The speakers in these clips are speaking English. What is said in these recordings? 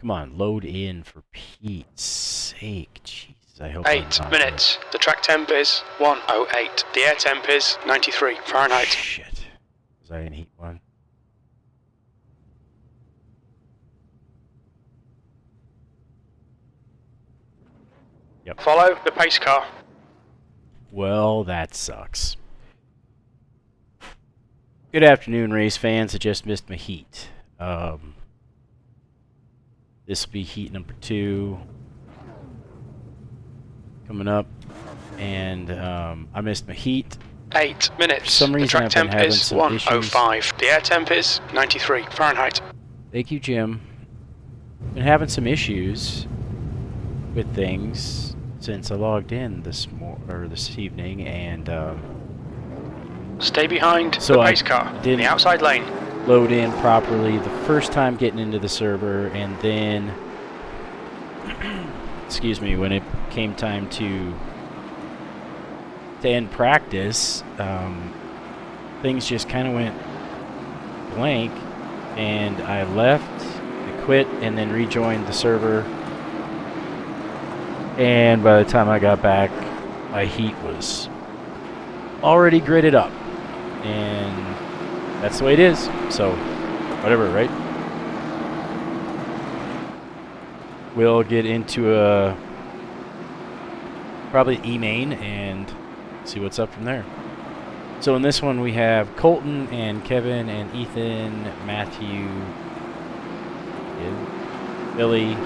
Come on, load in for Pete's sake. Jesus, I hope 8 minutes. The track temp is 108. The air temp is 93 Fahrenheit. Shit. Was I in heat 1? Yep. Follow the pace car. Well, that sucks. Good afternoon, race fans. I just missed my heat. This will be heat number 2 coming up, and I missed my heat. 8 minutes. For some reason, the track I've been temp having is some 105. The air temp is 93 Fahrenheit. Thank you, Jim. Been having some issues with things since I logged in this evening, and Stay behind so the pace car in the outside lane. Load in properly the first time getting into the server, and then excuse me, when it came time to end practice, things just kind of went blank, and I left, I quit, and then rejoined the server, and by the time I got back, my heat was already gridded up, and that's the way it is, so whatever, right? We'll get into a probably E-main and see what's up from there. So in this one we have Colton and Kevin and Ethan, Matthew, Billy,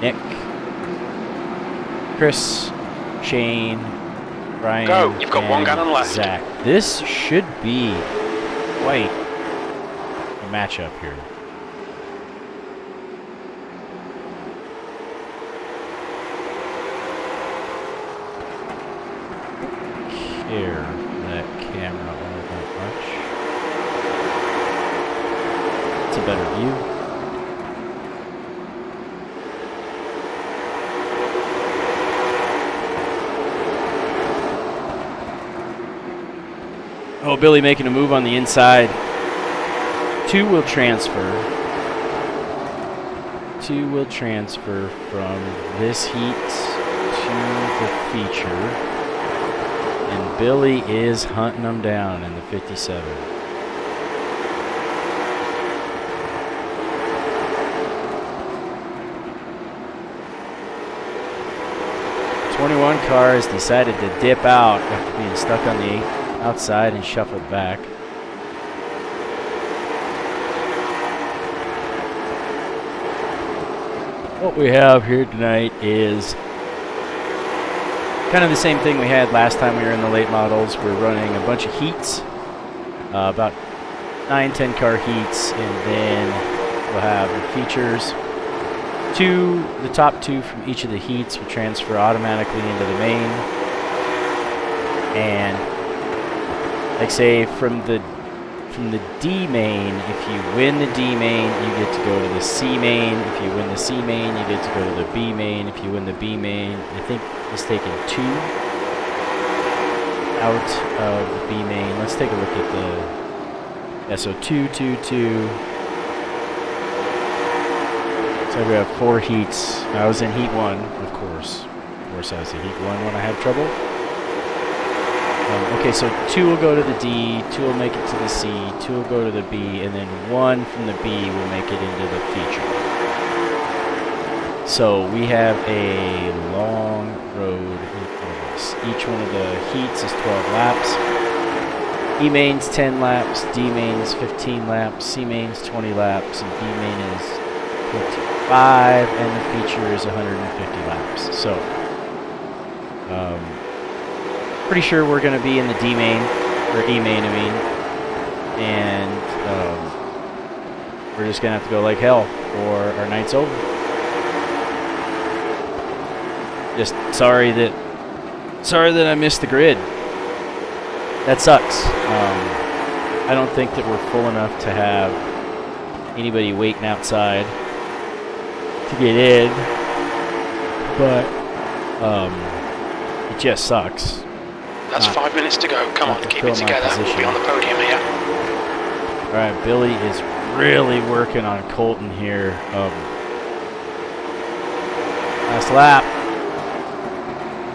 Nick, Chris, Shane, Brian, Go. You've got 1 gallon left. Zach. This should be quite a matchup here. Care that camera all that much. It's a better view. Oh, Billy making a move on the inside. 2 will transfer. 2 will transfer from this heat to the feature. And Billy is hunting them down in the 57. The 21 car has decided to dip out after being stuck on the outside and shuffled back. What we have here tonight is kind of the same thing we had last time we were in the late models. We're running a bunch of heats, about 9-10 car heats, and then we'll have the features. The top 2 from each of the heats will transfer automatically into the main, and like say from the D main, if you win the D main, you get to go to the C main. If you win the C main, you get to go to the B main. If you win the B main, I think it's taking 2 out of the B main. Let's take a look at the, yeah, so 2, 2, 2. So we have 4 heats. I was in heat 1, of course. Of course I was in heat 1 when I had trouble. Okay, so 2 will go to the D, 2 will make it to the C, 2 will go to the B, and then 1 from the B will make it into the feature. So we have a long road in front of us. Each one of the heats is 12 laps. E main's 10 laps, D main's 15 laps, C main's 20 laps, and B main is 25, and the feature is 150 laps. So, pretty sure we're going to be in the D main, or E main, I mean, and we're just going to have to go like hell, or our night's over. Just sorry that I missed the grid. That sucks. I don't think that we're full enough to have anybody waiting outside to get in, but it just sucks. That's 5 minutes to go. Come on, keep it together. We'll be on the podium here. All right, Billy is really working on Colton here. last lap.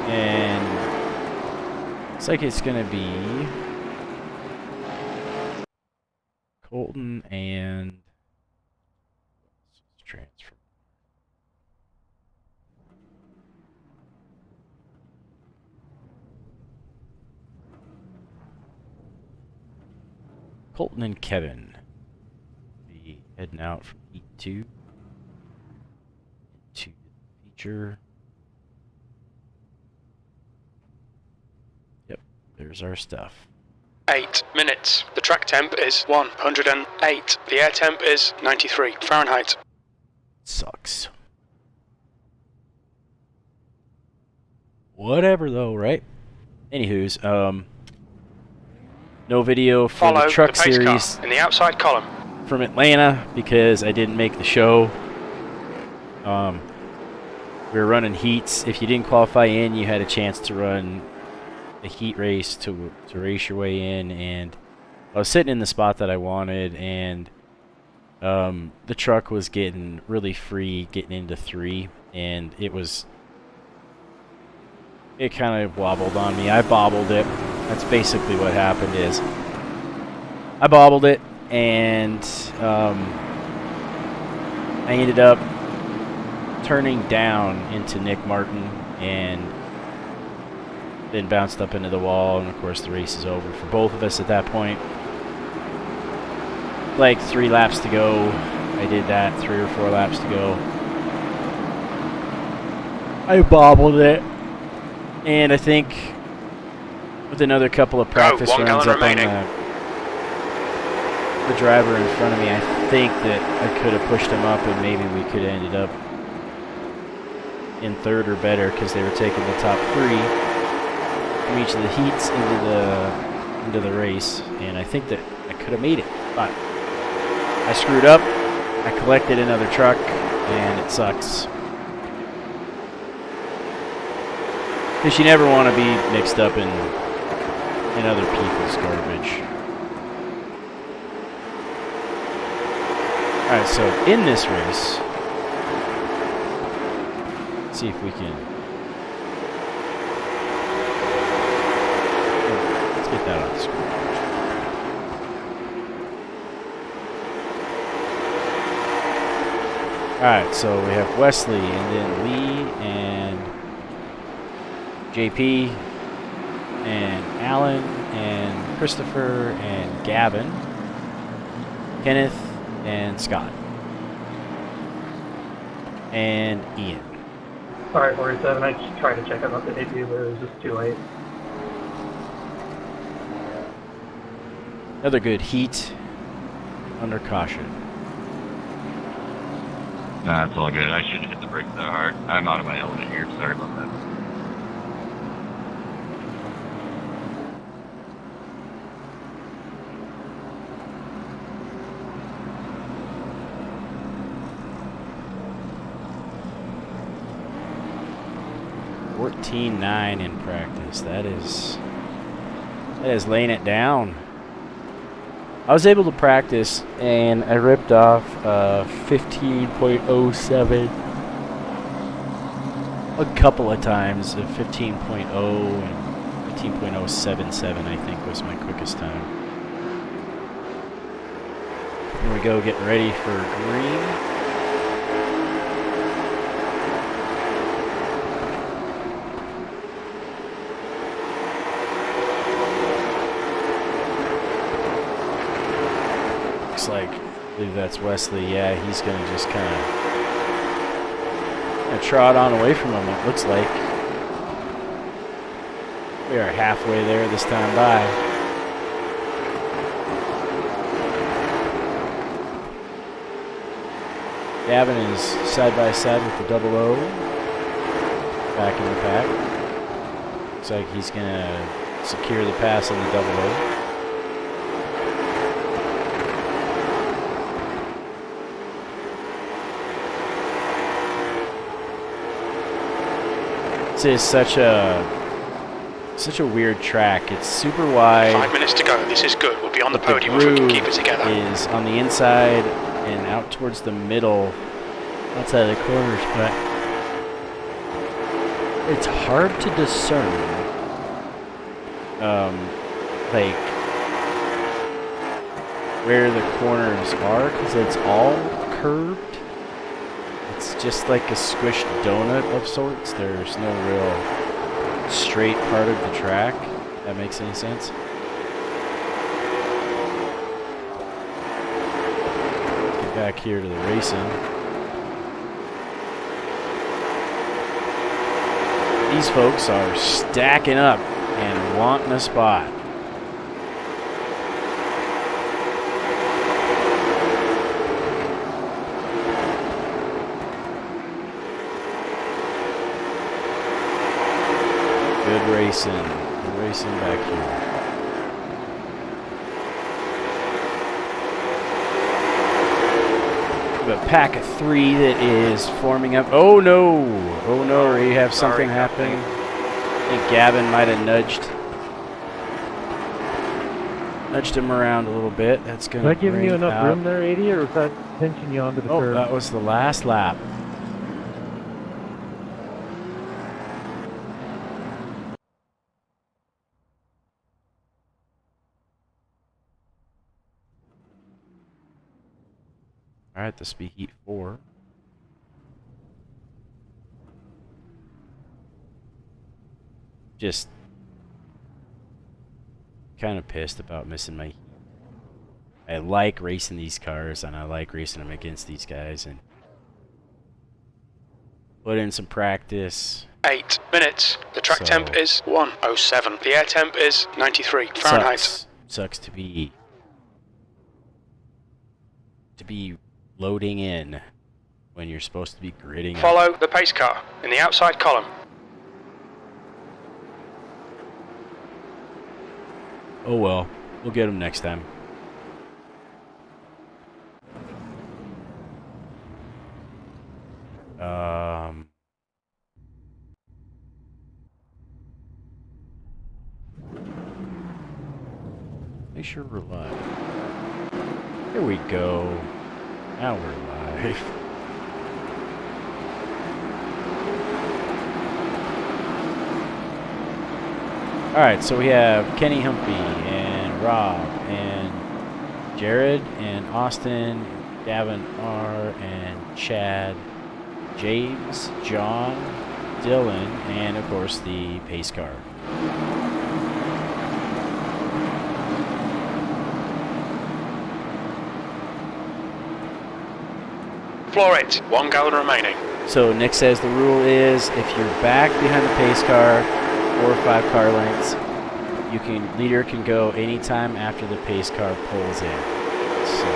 And looks like it's going to be Colton and transfer. Colton and Kevin be heading out from Heat 2 into the feature. Yep, there's our stuff. 8 minutes. The track temp is 108. The air temp is 93 Fahrenheit. Sucks. Whatever though, right? Anywho's, no video for Follow the truck the pace series car in the outside column from Atlanta because I didn't make the show. We were running heats. If you didn't qualify in, you had a chance to run a heat race to race your way in, and I was sitting in the spot that I wanted, and the truck was getting really free getting into 3, and it kind of wobbled on me. I bobbled it. That's basically what happened is I bobbled it, and I ended up turning down into Nick Martin and then bounced up into the wall, and of course the race is over for both of us at that point. Like 3 laps to go. I did that, 3 or 4 laps to go. I bobbled it, and I think with another couple of practice runs up on the driver in front of me, I think that I could have pushed him up, and maybe we could have ended up in 3rd or better because they were taking the top 3 from each of the heats into the race, and I think that I could have made it, but I screwed up. I collected another truck, and it sucks. Because you never want to be mixed up in other people's garbage. Alright, so in this race, let's see if we can... Let's get that on the screen. Alright, so we have Wesley, and then Lee, and JP, and Alan, and Christopher, and Gavin, Kenneth, and Scott, and Ian. Alright, 47, I just tried to check out the debut, but it was just too late. Another good heat under caution. Nah, it's all good. I shouldn't hit the brakes that hard. I'm out of my element here. Sorry about that. (14.9) in practice. That is laying it down. I was able to practice, and I ripped off 15.07 a couple of times. 15.0 and 15.077, I think, was my quickest time. Here we go, getting ready for green. Like, I believe that's Wesley. Yeah, he's gonna just kind of trot on away from him, it looks like. We are halfway there this time by. Gavin is side by side with the double O, back in the pack. Looks like he's gonna secure the pass on the double O. This is such a weird track. It's super wide. 5 minutes to go. This is good. We'll be on the podium if we can keep it together. Is on the inside and out towards the middle, outside of the corners, but it's hard to discern, like, where the corners are, because it's all curved. It's just like a squished donut of sorts. There's no real straight part of the track, if that makes any sense. Get back here to the racing. These folks are stacking up and wanting a spot. Good racing. Good racing back here. A pack of 3 that is forming up. Oh no! Oh no, we have something happening. I think Gavin might have nudged him around a little bit. That's going to Was that giving you enough room there, 80, or was that pinching you onto the curb? That was the last lap. Alright, this will be heat 4. Just kind of pissed about missing my heat. I like racing these cars, and I like racing them against these guys, and put in some practice. 8 minutes. The track temp is 107. The air temp is 93 Fahrenheit. Sucks to be loading in when you're supposed to be gridding. Follow the pace car in the outside column. Oh well, we'll get them next time. Make sure we're live. Here we go. Now we're live. Alright, so we have Kenny Humpy and Rob and Jared and Austin, Gavin R and Chad, James, John, Dylan, and of course the pace car. Floor it. 1 gallon remaining. So Nick says the rule is if you're back behind the pace car, 4 or 5 car lengths, leader can go anytime after the pace car pulls in. So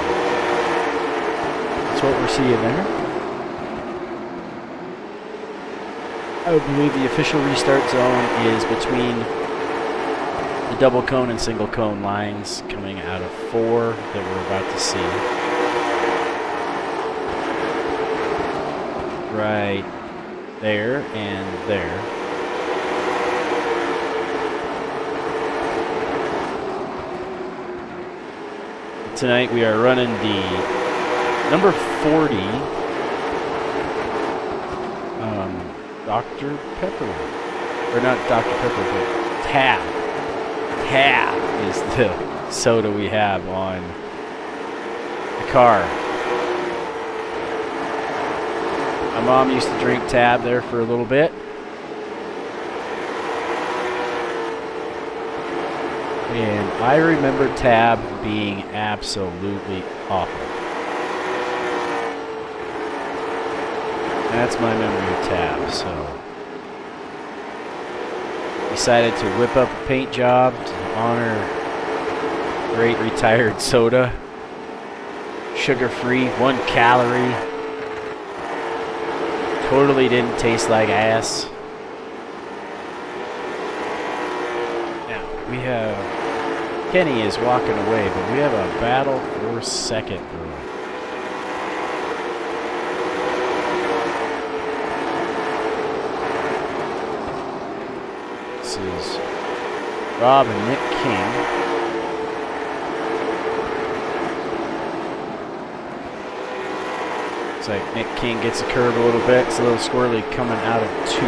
that's what we're seeing there. I would believe the official restart zone is between the double cone and single cone lines coming out of 4 that we're about to see. Right there and there. Tonight we are running the number 40 Dr. Pepper. Or not Dr. Pepper, but Tab. Tab is the soda we have on the car. My mom used to drink Tab there for a little bit. And I remember Tab being absolutely awful. That's my memory of Tab, so. Decided to whip up a paint job to honor great retired soda. Sugar-free, 1 calorie. Totally didn't taste like ass. Now, we have... Kenny is walking away, but we have a battle for second, bro. This is Rob and Nick King. Looks like Nick King gets a curve a little bit. It's a little squirrely coming out of 2.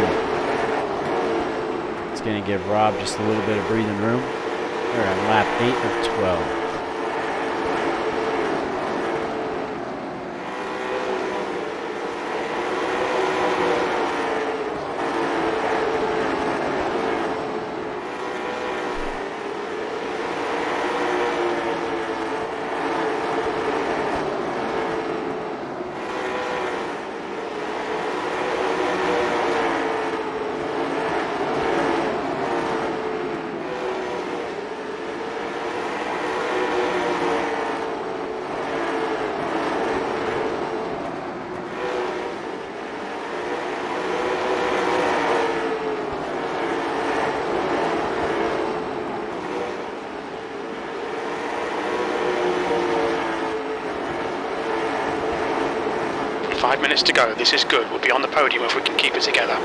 going to give Rob just a little bit of breathing room. We're on lap 8 of 12. Five minutes to go. This is good. We'll be on the podium if we can keep it together.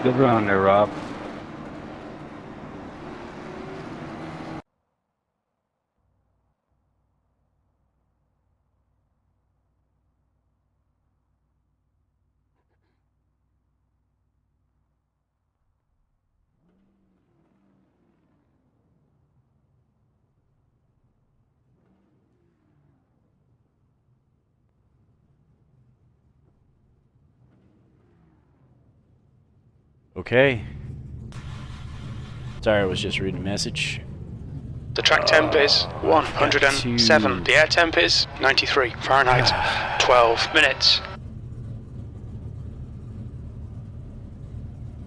Good run there, Rob. Okay. Sorry, I was just reading a message. The track temp is 107. The air temp is 93 Fahrenheit. 12 minutes.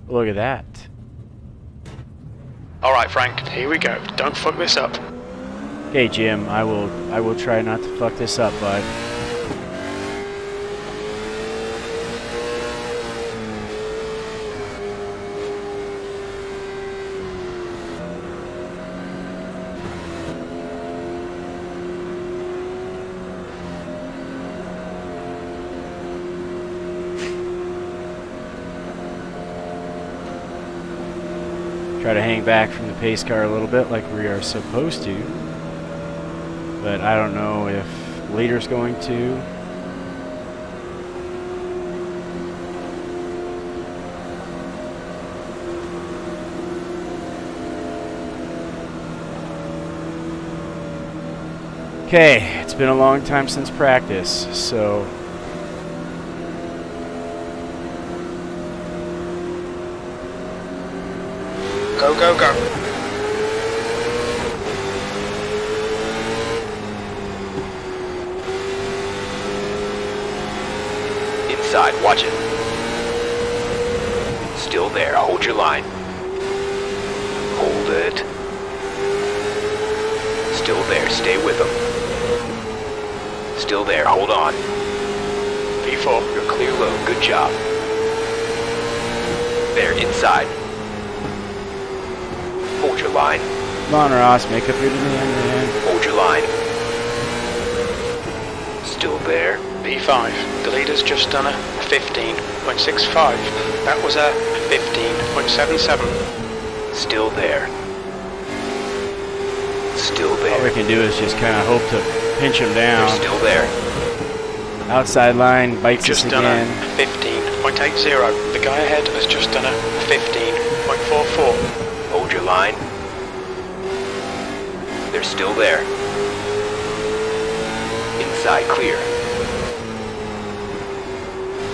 Look at that. All right, Frank. Here we go. Don't fuck this up. Okay, Jim. I will try not to fuck this up, bud. Try to hang back from the pace car a little bit like we are supposed to. But I don't know if the leader's going to. Okay, it's been a long time since practice, so Go, go, go. Inside, watch it. Still there, hold your line. Hold it. Still there, stay with them. Still there, hold on. V4. You're clear low, good job. There, inside. Hold your line. come on, Ross, make up your demand, man. Hold your line. Still there. B5. The leader's just done a 15.65. That was a 15.77. Still there. Still All we there. can do is just kind of hope to pinch him down. You're still there. Outside line bites Just us done again. a 15.80. The guy ahead has just done a 15.44. Hold your line. They're still there. Inside clear.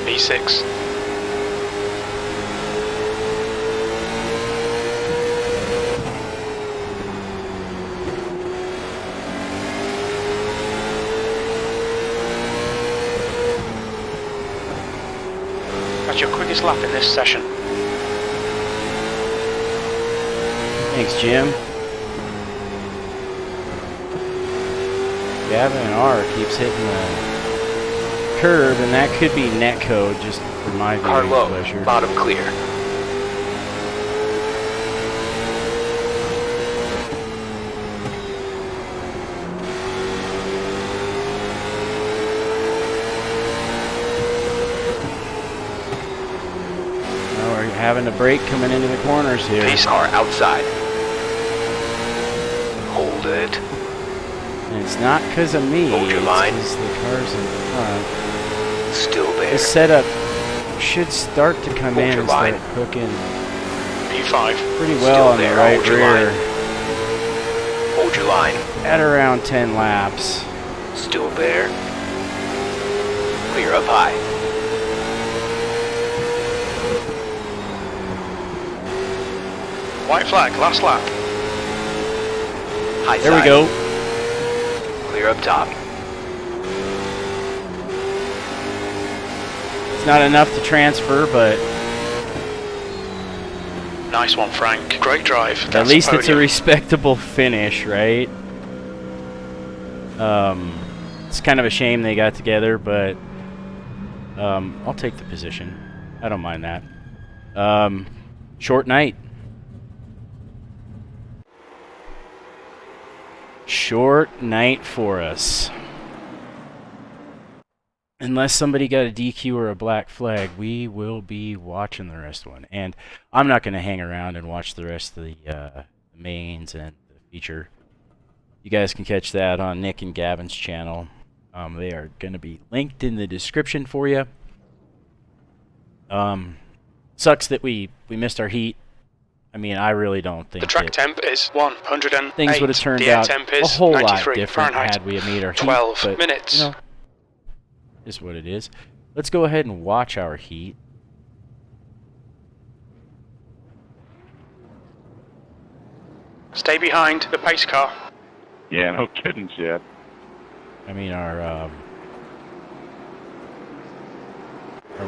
B6. That's your quickest lap in this session. Thanks, Jim. Gavin R keeps hitting the curb, and that could be netcode just for my Car viewing low. pleasure. Bottom clear. Well, we're having a break coming into the corners here. Pace car outside. Hold it. And it's not because of me, Hold your it's line. because the cars in front. Still there. The setup should start to come Hold in your and start line. hooking P5. pretty Still well on the there, right hold your rear Hold your line. at around 10 laps. Still there. Clear up high. White flag, last lap. High There we side. go. Clear up top. It's not enough to transfer, but Nice one, Frank. Great drive. at That's least it's a podium. respectable finish, right? It's kind of a shame they got together, but I'll take the position. I don't mind that. Short night. Short night for us. Unless somebody got a DQ or a black flag, we will be watching the rest one. And I'm not going to hang around and watch the rest of the mains and the feature. You guys can catch that on Nick and Gavin's channel. They are going to be linked in the description for you. Sucks that we missed our heat. I mean, I really don't think The track that temp is 108. things would have turned the air out temp a is whole lot 93 different Fahrenheit. had we made our heat. 12 but, minutes. You know, is what it is. Let's go ahead and watch our heat. Stay behind the pace car. Yeah, no kidding, Chad. I mean, our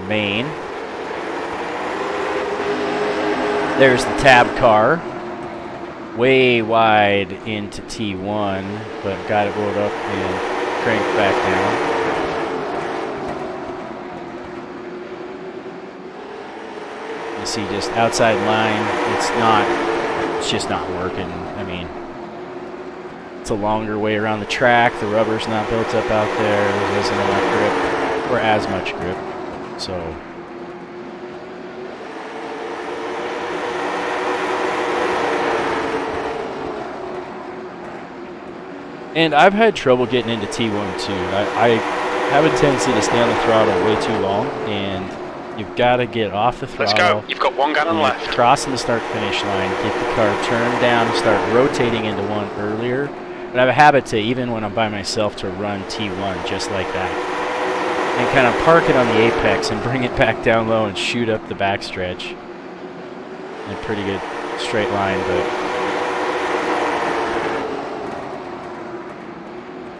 main. There's the tab car. Way wide into T1, but got it rolled up and cranked back down. You see just outside line, it's just not working. I mean, it's a longer way around the track. The rubber's not built up out there. There isn't enough grip, or as much grip. So, and I've had trouble getting into T1 too. I have a tendency to stay on the throttle way too long, and you've got to get off the Let's throttle. go. You've got 1 gallon left. Crossing the start-finish line, get the car turned down, and start rotating into one earlier. But I have a habit to, even when I'm by myself, to run T1 just like that. And kind of park it on the apex and bring it back down low and shoot up the backstretch. In a pretty good straight line, but...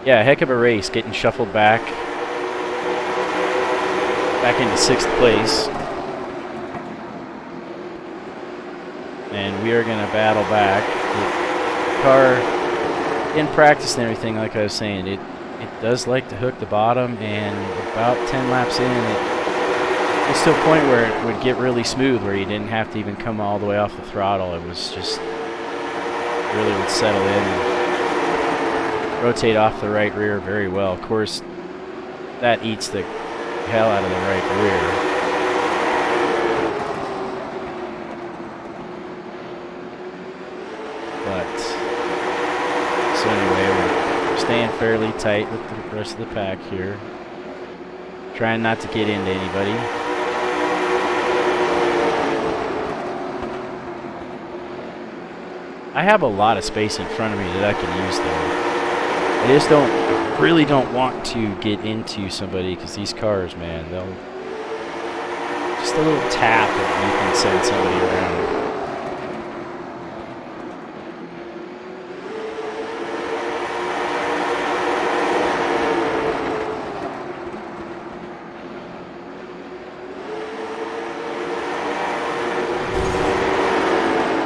yeah, heck of a race, getting shuffled back into 6th place. And we are going to battle back. The car, in practice and everything, like I was saying, it does like to hook the bottom, and about 10 laps in, it was to a point where it would get really smooth, where you didn't have to even come all the way off the throttle. It was just, really would settle in and rotate off the right rear very well. Of course, that eats the hell out of the right rear. But, so anyway, we're staying fairly tight with the rest of the pack here. Trying not to get into anybody. I have a lot of space in front of me that I can use though. I just really don't want to get into somebody, because these cars, man, they'll just a little tap and you can send somebody around.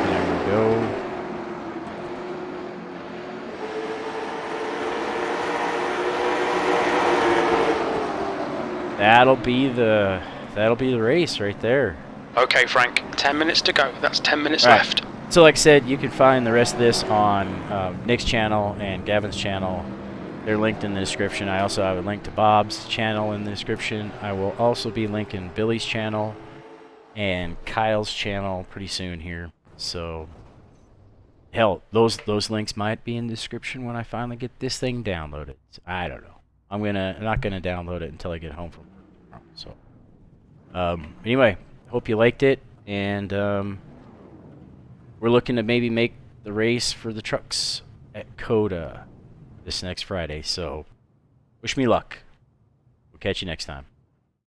There we go. That'll be the race right there. Okay, Frank. 10 minutes to go. That's 10 minutes Right. left. So like I said, you can find the rest of this on Nick's channel and Gavin's channel. They're linked in the description. I also have a link to Bob's channel in the description. I will also be linking Billy's channel and Kyle's channel pretty soon here. So Hell, those links might be in the description when I finally get this thing downloaded. I don't know. I'm not gonna download it until I get home from work tomorrow. So, anyway, hope you liked it, and we're looking to maybe make the race for the trucks at Coda this next Friday. So, wish me luck. We'll catch you next time.